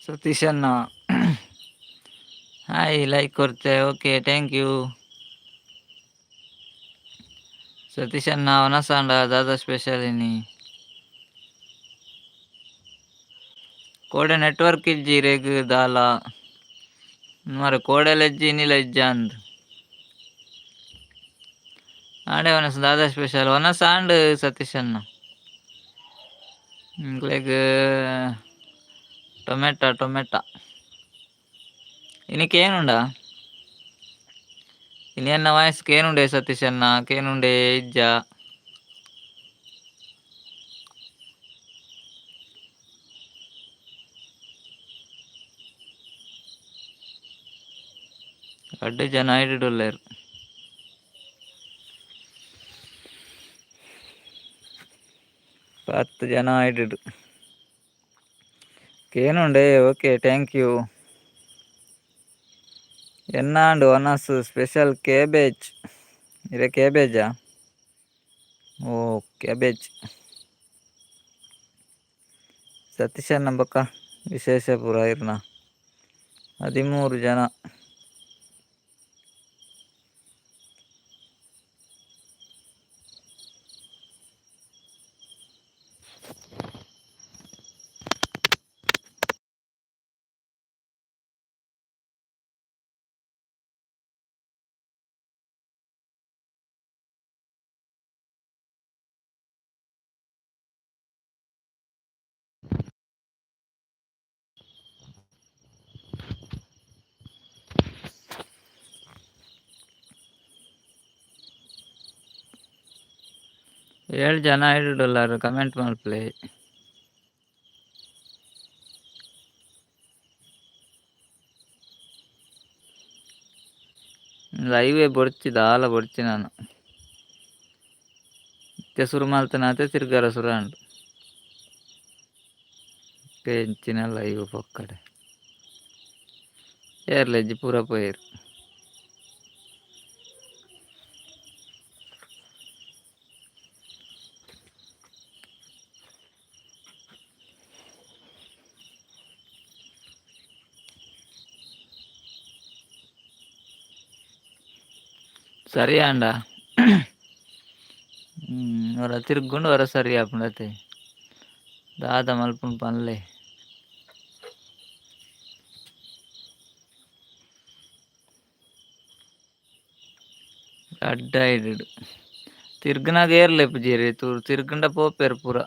ಸತೀಶ್ ಅಣ್ಣ hi like ಕೊಡ್ತೆ. Okay thank you Satish ಅಣ್ಣ. ವನಸಾಂಡ ದಾದಾ ಸ್ಪೆಷಲ್ ಇನಿ ಕೋಡೆ ನೆಟ್ವರ್ಕ್ ಇಜ್ಜಿ ರೇಗ್ ದಾಲ మరి కోడలు ఇజ్జి నీళ్ళ ఇజ్జాంద్ ఆడే వనస్ దాదా స్పెషల్ వనస్ అండ్ సతీష్ అన్న లైక్ ಟೊಮೆಟೊ ಇನ್ನಕ್ಕೇನುಂಡ ಇನ್ನೇನ ವಾಯ್ಸ್ಗೇನುಂಡೆ ಸತೀಶ್ ಅನ್ನ ಕೇನುಂಡೆ ಇಜ್ಜ ಅಡ್ಡೆ ಜನ ಹಿಡಿಡುಲ್ಲೇರು. 10 ಜನ ಹಿಡಿಡು ಕೇನುಂಡೆ. Okay thank you. ಎನ್ನಾಂಡು ವನಸ್ ಸ್ಪೆಷಲ್ ಕೇಬೇಜ್ ಇದೇ ಕೇಬೇಜಾ? ಓ ಕ್ಯಾಬೇಜ್. ಸತೀಶ್ ಅಣ್ಣ ಬಕ್ಕ ವಿಶೇಷಪುರ ಇರ್ನ 13 ಜನ. ಏಳು ಜನ ಹಿಡಿಡುಲ್ಲಾರು ಕಮೆಂಟ್ ಮಲ್ಪ್ಲೆ. ಲೈವೇ ಬೊಡ್ಚಿದ ಆಲ ಬೊಡ್ಚಿ ನಾನು ಇತ್ತೆ ಸುರು ಮಲ್ತನಾತೆ ತಿರ್ಗಾರ ಸುರಾಂಡು ಎಂಚಿನ ಲೈವ್ ಪೊಕ್ಕಡೆ ಏರ್ಲೆಜ್ಜಿ ಪೂರ ಪೋಯರು. ಸರಿ ಅಂಡ ಹೊರ ತಿರ್ಗುಂಡು ಹೊರ ಸರಿ ಆಪುಂಡತೆ ದಾದ ಮಲ್ಪುಂಡು ಪನ್ಲೆ. ಅಡ್ಡ ಹಿಡಿಡು ತಿರ್ಗನಾಗ ಏರ್ಲೆಪ್ಪು ಜೀರಿ ತೂರು ತಿರ್ಗಂಡ ಪೋಪೇರು ಪೂರ.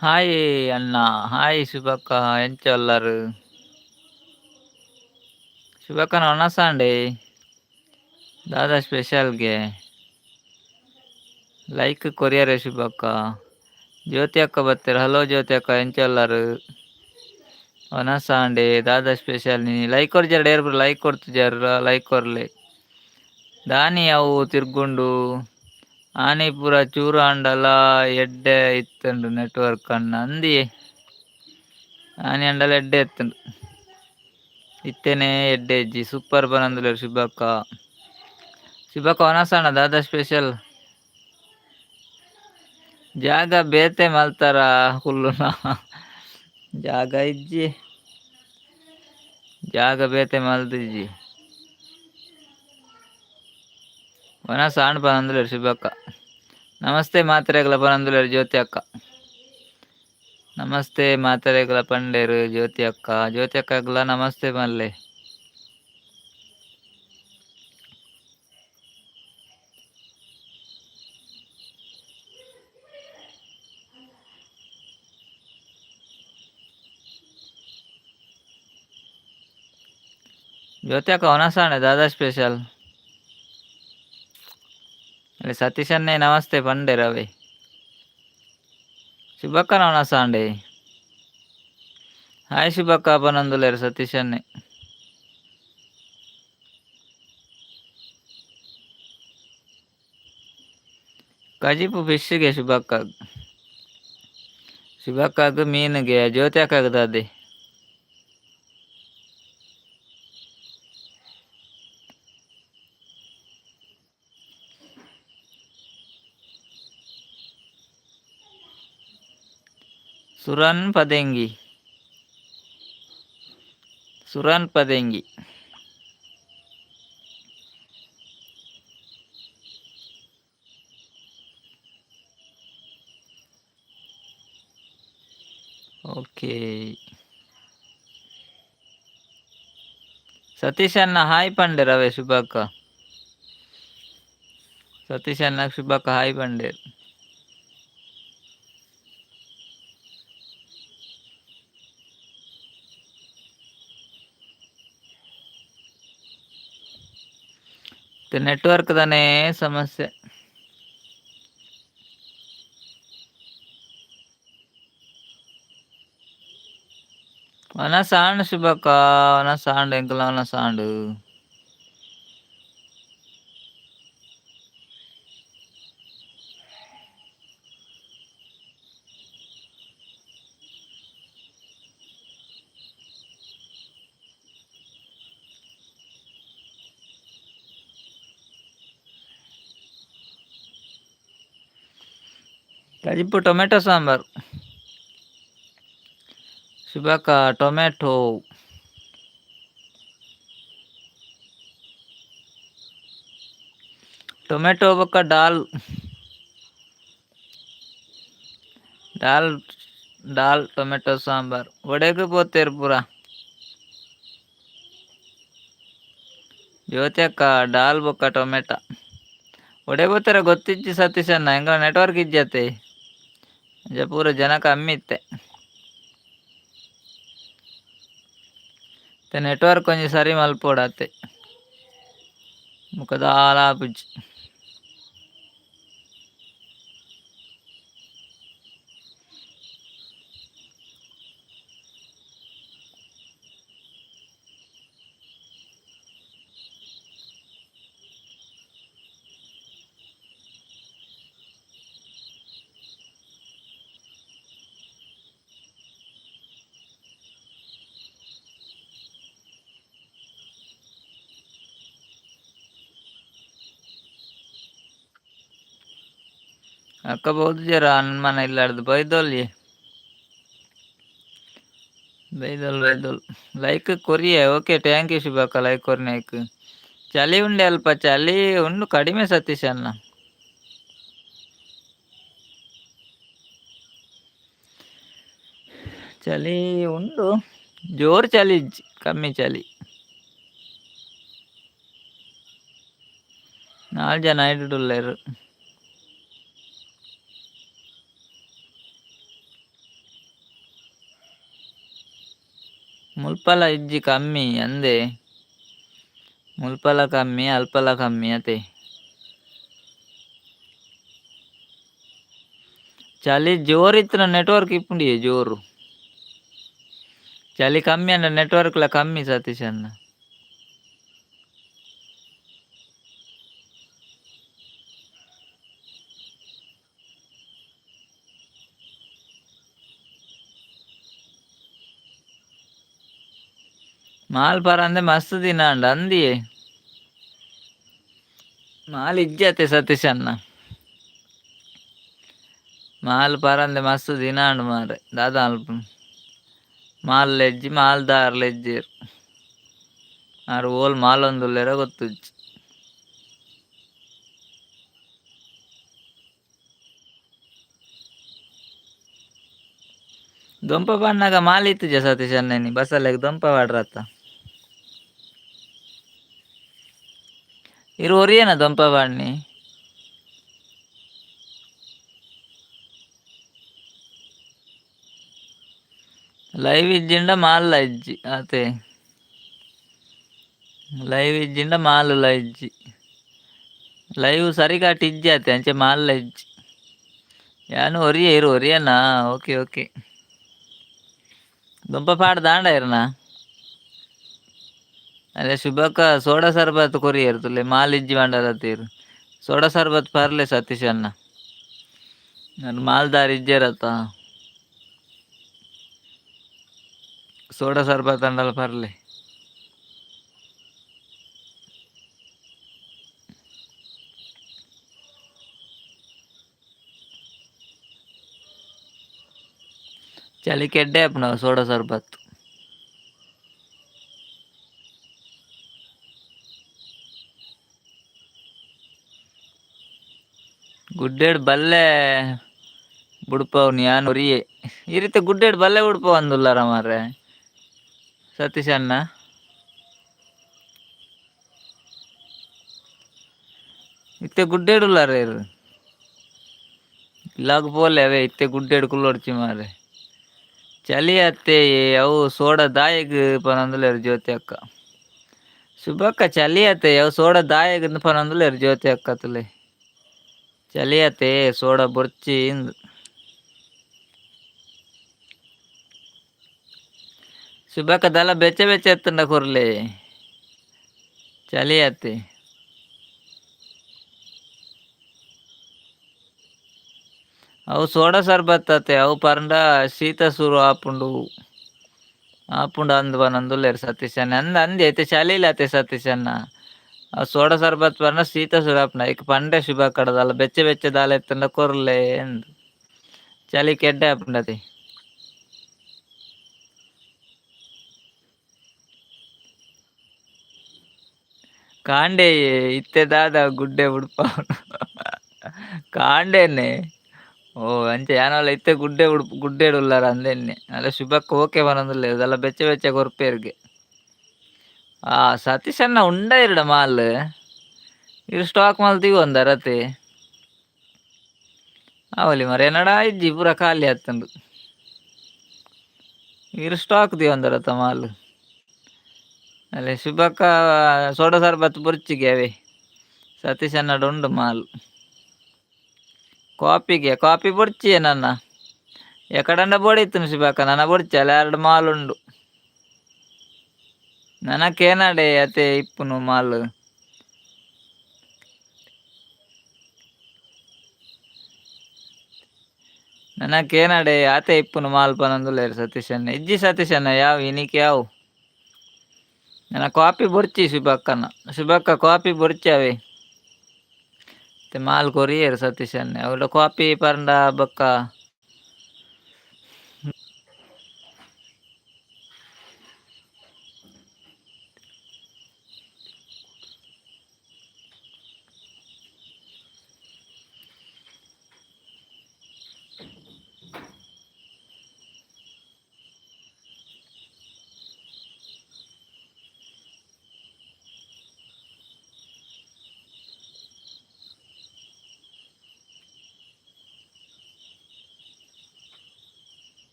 ಹಾಯ್ ಅಣ್ಣ ಹಾಯ್ ಶುಭಕ್ಕ ಎಂಚ ಒಲ್ಲಾರು ಶುಭಕ್ಕನ ಒಣಸಾಂಡೆ ದಾದಾ ಸ್ಪೆಷಲ್ಗೆ ಲೈಕ್ ಕೊರಿಯರೇ ಶುಭಕ್ಕ. ಜ್ಯೋತಿ ಅಕ್ಕ ಬರ್ತೀರ. ಹಲೋ ಜ್ಯೋತಿ ಅಕ್ಕ ಎಂಚ ಒಲ್ಲಾರು ಒಣಸಾಂಡೆ ದಾದಾ ಸ್ಪೆಷಲ್ ನೀ ಲೈಕ್ ಕೊರ್ ಜರ ಡೇರ್ ಲೈಕ್ ಕೊಡ್ತು ಜರ ಲೈಕ್ ಕೊರ್ಲೆ ದಾನಿ ಅವು ತಿರ್ಗುಂಡು ಆನಿ ಪೂರ ಚೂರು ಅಂಡಲ ಎಡ್ಡೆ ಇತ್ತುಂಡು ನೆಟ್ವರ್ಕ್ ಅಣ್ಣ ಅಂದಿ ಆನಿ ಅಂಡಲ ಎಡ್ಡೆ ಎತ್ತುಂಡು ಇತ್ತೇನೆ ಎಡ್ಡೆ ಇಜ್ಜಿ ಸೂಪರ್ ಬನಂದುಲೇರು ಶುಭಕ್ಕ. ಶುಭಕ್ಕ ವನಸಣ್ಣ ದಾದಾ ಸ್ಪೆಷಲ್ ಜಾಗ ಬೇತೆ ಮಲ್ತಾರ ಹುಲ್ಲುನ ಜಾಗ ಇಜ್ಜಿ ಜಾಗ ಬೇತೆ ಮಲ್ದಿಜ್ಜಿ ವನಸಾಂಡ್ ಪನಂದುಲೇರು ಶುಭಕ್ಕ. ನಮಸ್ತೆ ಮಾತ್ರೆಗಳ ಪನಂದುಲೇರು ಜ್ಯೋತಿ ಅಕ್ಕ. ನಮಸ್ತೆ ಮಾತ್ರೆಗಳ ಪಂಡೇರು ಜ್ಯೋತಿ ಅಕ್ಕ. ಜ್ಯೋತಿ ಅಕ್ಕಗಳ ನಮಸ್ತೆ ಮಲ್ಲೆ. ಜ್ಯೋತಿ ಅಕ್ಕ ವನಸಾಂಡೆ ದಾದಾ ಸ್ಪೆಷಲ್ ಸತೀಶನ್ನೇ ನಮಸ್ತೆ ಪಂಡೆ ರವಿ. शुभक्का नावना सांडे. हाय शुभक्का बनंदुलेर सतीशन्ने. ಕಜಿಪು ಫಿಶ್ಗೆ ಶುಭಕ್ಕಾಗ. ಶುಭಕ್ಕಾಗ ಮೀನಿಗೆ ಜ್ಯೋತಿ ಅಕ್ಕಾಗದೆ. ಸುರನ್ ಪದೆಂಗಿ. ಸುರನ್ ಪದೆಂಗಿ. ಓಕೆ. ಸತೀಶ್ ಅಣ್ಣ ಹಾಯ್ ಪಂಡೆ ರವೆ ಶುಭಕ್ಕ. ಸತೀಶ್ ಅಣ್ಣ ಶುಭಕ್ಕ ಹಾಯ್ ಪಂಡೆ. ನೆಟ್ವರ್ಕ್ ತಾನೇ ಸಮಸ್ಯೆ. ವನ ಸಾಂಡ್ ಶುಭಕ್ಕ ವನ ಸಾಂಡ್ ಎಂಕಲ ವನ ಸಾಂಡ್. ಕಜಿಪು ಟೊಮೆಟೊ ಸಾಂಬಾರ್. ಶುಭಕ್ಕ ಟೊಮೆಟೊ. ಟೊಮೆಟೊ ಬೊಕ್ಕ ಡಾಲ್. ಡಾಲ್ ಡಾಲ್ ಟೊಮೆಟೊ ಸಾಂಬಾರ್ ಒಡೆಗೆ ಪೋತೇರು ಪೂರ. ಜ್ಯೋತಿ ಅಕ್ಕ ಡಾಲ್ ಬೊಕ್ಕ ಟೊಮೆಟ ಒಡೆ ಪೋತಾರ ಗೊತ್ತಿಜ್ಜಿ ಸತೀಶ್ ಅಣ್ಣ ಹೆಂಗ ನೆಟ್ವರ್ಕ್ ಇಜ್ಜತೆ ಪೂರ ಜನ ಕಮ್ಮಿ ಇತ್ತೆ. ನೆಟ್ವರ್ಕ್ ಕೊಂಚ ಸರಿ ಮಲ್ಪೋಡತ್ತೆ ಮುಖದಾಲ ಪುಜ್ಜಿ. ಅಕ್ಕ ಬಹುದು ಜರ ಅನ್ಮನ ಇಲ್ಲಾರ್ದು ಬೈದೋಲ್ಯೆ. ಬೈದೋಲ್ ಲೈಕ್ ಕೊರಿಯೆ. ಓಕೆ ಥ್ಯಾಂಕ್ ಯು ಶುಭಕ್ಕ ಲೈಕ್ ಕೊರ್ನೇಕ್. ಚಳಿ ಉಂಡೆ ಅಲ್ಪ ಚಳಿ ಉಂಡು ಕಡಿಮೆ ಸತೀಶ್ ಅಣ್ಣ. ಚಳಿ ಉಂಡು ಜೋರು ಚಳಿ ಇಜ್ಜಿ ಕಮ್ಮಿ ಚಳಿ. 4 ಜನ ಐಡುಲ್ಲೇರು. ಮುಲ್ಪಲ ಇಜ್ಜಿ ಕಮ್ಮಿ ಅಂದೆ. ಮುಲ್ಪಲ ಕಮ್ಮಿ ಅಲ್ಪಲ ಕಮ್ಮಿ ಅತೆ. ಚಳಿ ಜೋರಿತ್ತು ನೆಟ್ವರ್ಕ್ ಇಪ್ಪುಂಡಿ ಜೋರು. ಚಳಿ ಕಮ್ಮಿ ಅಂದ್ರೆ ನೆಟ್ವರ್ಕ್ಲ ಕಮ್ಮಿ ಸತೀಶ್ ಅಣ್ಣ. ಮಾಲ್ ಪರ ಅಂದೆ ಮಸ್ತ್ ದಿನ ಅಂಡ ಅಂದಿಯೇ ಮಾಲ್ ಇಜ್ಜತೆ ಸತೀಶ್ ಅಣ್ಣ. ಮಾಲ್ ಪರಂದೆ ಮಸ್ತ್ ದಿನ ಅಂಡು ಮಾರೆ ದಾದ ಅಲ್ಪ ಮಾಲ್ ಲೆಜ್ಜಿ ಮಾಲ್ ದಾರ್ ಲೆಜ್ಜೀರ್ ಆರು ಓಲ್ ಮಾಲ್ ಒಂದುಲ್ಲೆರ ಗೊತ್ತುಜ್ಜಿ. ದೊಂಪ ಬಣ್ಣಗ ಮಾಲ್ ಇತ್ತುಜ ಸತೀಶ್ ಅಣ್ಣನಿ ಬಸಲೆಗ್ ದೊಂಪ ಬಾಡ್ರತ್ತ ಇರು ಒರಿಯನ ದೊಂಪ ಬಾಡ್ನಿ. ಲೈವ್ ಇಜ್ಜಿಂಡ ಮಾಲ್ಲ ಇಜ್ಜಿ ಅತೆ ಲೈವ್ ಇಜ್ಜಿಂಡ ಮಾಲುಲ ಇಜ್ಜಿ ಲೈವ್ ಸರಿಗಾಟಿ ಇಜ್ಜಿ ಅತೆ ಅಂಚೆ ಮಾಲ್ಲ ಇಜ್ಜಿ ಯಾನು ಒರಿಯೆ ಇರು ಒರಿಯನಾ. ಓಕೆ ಓಕೆ ದುಂಪ ಪಾಡು ದಾಂಡ ಇರನಾ. ಅದೇ ಶುಭಕ್ಕ ಸೋಡಾ ಸರ್ಬತ್ ಕೊರಿಯರ್ ತುಲೆ ಮಾಲ್ ಇಜ್ಜಿ ಮಂಡಲತ್ತೀರು ಸೋಡಾ ಸರ್ಬತ್ ಪರ್ಲೆ ಸತೀಶ್ ಅನ್ನ ನಾನು ಮಾಲ್ದಾರ್ ಇಜ್ಜೆರತ್ತ ಸೋಡಾ ಸರ್ಬತ್ ಅಂಡಲ ಪರ್ಲೆ. ಚಳಿ ಕೆಡ್ಡೆ ಆಪುನ ಸೋಡಾ ಸರ್ಬತ್. ಗುಡ್ಡೇಡ್ ಬಲ್ಲೆ ಬುಡ್ಪವ್ನು ಯಾನ್ ಒರಿಯೆ ಈ ರೀತಿ ಗುಡ್ಡೇಡ್ ಬಲ್ಲೆ ಬುಡ್ಪವ್ ಅಂದುಲ್ಲಾರ ಮಾರ್ರೆ ಸತೀಶ್ ಅಣ್ಣ. ಇತ್ತೆ ಗುಡ್ಡೇಡ್ ಉಲ್ಲಾರ ಇರು ಇಲ್ಲಾಗ್ ಪೋಲೆ ಅವೇ ಇತ್ತೆ ಗುಡ್ಡೇಡ್ ಕುಲ್ಲೊಡ್ಚಿ ಮಾರ್ರೆ. ಚಲಿ ಅತ್ತೆ ಅವು ಸೋಡಾ ದಾಯಗ್ ಪನೊಂದುಲ್ಲೆರ್ ಜ್ಯೋತಿ ಅಕ್ಕ. ಶುಭಕ್ಕ ಚಲಿ ಆತೆ ಅವು ಸೋಡಾ ದಾಯಗ್ ಪನೊಂದುಲ್ಲೆರ್ ಜ್ಯೋತಿ ಅಕ್ಕ ತುಲೆ. ಚಲಿ ಆತೆ ಸೋಡಾ ಬೊರ್ಚಿ ಇಂದ್. ಶುಭಕ್ಕ ದಾಲ ಬೆಚ್ಚ ಬೆಚ್ಚ ಎತ್ತುಂಡ ಕೊರ್ಲೆ ಚಲಿ ಆತೆ. ಅವು ಸೋಡಾ ಸರ್ಬತ್ ಅತೆ ಅವು ಪರ್ಂಡ ಶೀತ ಶುರು ಆಪುಂಡು ಆಪುಂಡು ಅಂದ್ ಪನೊಂದುಲ್ಲೆರ್ ಸತೀಶ್ ಅಣ್ಣ ಅಂದ್ ಅಂದೆ ಐತೆ ಚಲಿಲ್ ಆತೆ ಸತೀಶ್ ಅಣ್ಣ. ಆ ಸೋಡಾ ಸರ್ಬತ್ ಪರ್ನ ಶೀತ ಸುರು ಆಪುಂಡು ಐಕ್ ಪಂಡೆ ಶುಭಾಕ್ಕಡ ದಾಲ ಬೆಚ್ಚ ಬೆಚ್ಚ ದಾಲ ಎತ್ತುಂಡ ಕೊರ್ಲೆ ಅಂದ್ ಚಲಿ ಕೆಡ್ಡೆ ಆಪುಂಡತೆ. ಕಾಂಡೆ ಇತ್ತೆ ದಾದ ಗುಡ್ಡೆ ಬುಡ್ಪವ್ನು ಕಾಂಡೆನೆ ಓ ಅಂಚ ಯಾನಲ ಇತ್ತೆ ಗುಡ್ಡೆಡ್ ಉಲ್ಲಾರ ಅಂದೆನ್ನೆ ಅಲ್ಲ ಶುಭಕ್ಕ ಓಕೆ ಪನೊಂದುಲ್ಲೆರ್ ದಾಲ ಬೆಚ್ಚ ಬೆಚ್ಚ ಕೊರ್ಪೆರ್ಗೆ. ಆ ಸತೀಶ್ ಅಣ್ಣ ಉಂಡ ಇರುಡ ಮಾಲ್ ಇರು ಸ್ಟಾಕ್ ಮಾಲ್ ತಿಗೊಂದ ರತೆ ಅವಲಿ ಮರ ಎನ್ನಡ ಇಜ್ಜಿ ಪೂರ ಖಾಲಿ ಆತುಂಡು ಇರು ಸ್ಟಾಕ್ ದಿ ಒಂದರತ ಮಾಲ್. ಅಲೆ ಶುಭಕ್ಕ ಸೋಡಾ ಸರ್ಬತ್ ಬುರ್ಚಿಗೆ ಅವೇ ಸತೀಶ್ ಅಣ್ಣಡು ಉಂಡು ಮಾಲ್. ಕಾಪಿ ಬುಡ್ಚಿಯೆ ನನ್ನ ಎಕಡಂಡ ಬೋಡಿತ್ತುನು ಶುಭಾಕ ನನ ಬುಡ್ಚಿ ಅಲ 2 ಮಾಲ್ ಉಂಡು. ನನಕ್ ಏನಡೆ ಅತೆ ಇಪ್ಪುನು ಮಾಲ್. ನನಕ್ ಏನಡೆ ಆತೆ ಇಪ್ಪುನು ಮಾಲ್ ಪನೊಂದುಲ್ಲೆರ್ ಸತೀಶ್ ಅಣ್ಣ ಇಜ್ಜಿ ಸತೀಶ್ ಅಣ್ಣ ಯಾವ್ ಇನಿಕ್ ಯಾವ್. ನನ ಕಾಪಿ ಬುಡ್ಚಿ ಶುಭಕ್ಕ ಕಾಪಿ ಬುಡ್ಚಿ ಅವೇ ಮಾಲ್ ಕೊರಿಯರ್ ಸತೀಶ್ ಅಣ್ಣ ಅವ್ಲ ಕಾಪಿ ಪರ್ಂಡ ಬೊಕ್ಕ.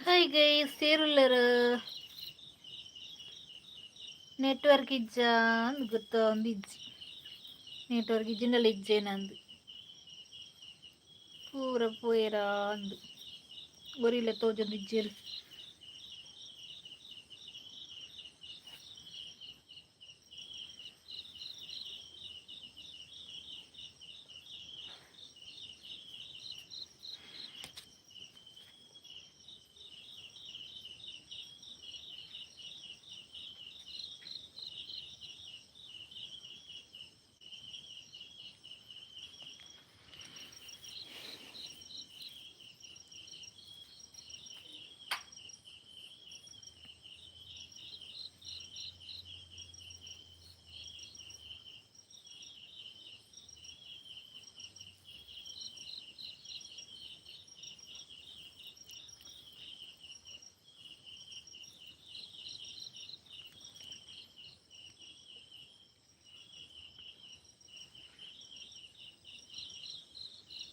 ಹಾಯ್ ಗೈಸ್ ಸೇರುಲ್ಲರು ನೆಟ್ವರ್ಕ್ ಇಜ್ಜ ಅಂದ್ ಗೊತ್ತ ಒಂದು ಇಜ್ಜಿ ನೆಟ್ವರ್ಕ್ ಇಜ್ಜಿಂಡಲ್ಲ ಇಜ್ಜೇನಂದು ಪೂರ ಪೋಯರ ಅಂದು ಗೊರಿಲ್ಲ ತೋಜೊಂದು ಇಜ್ಜೇರು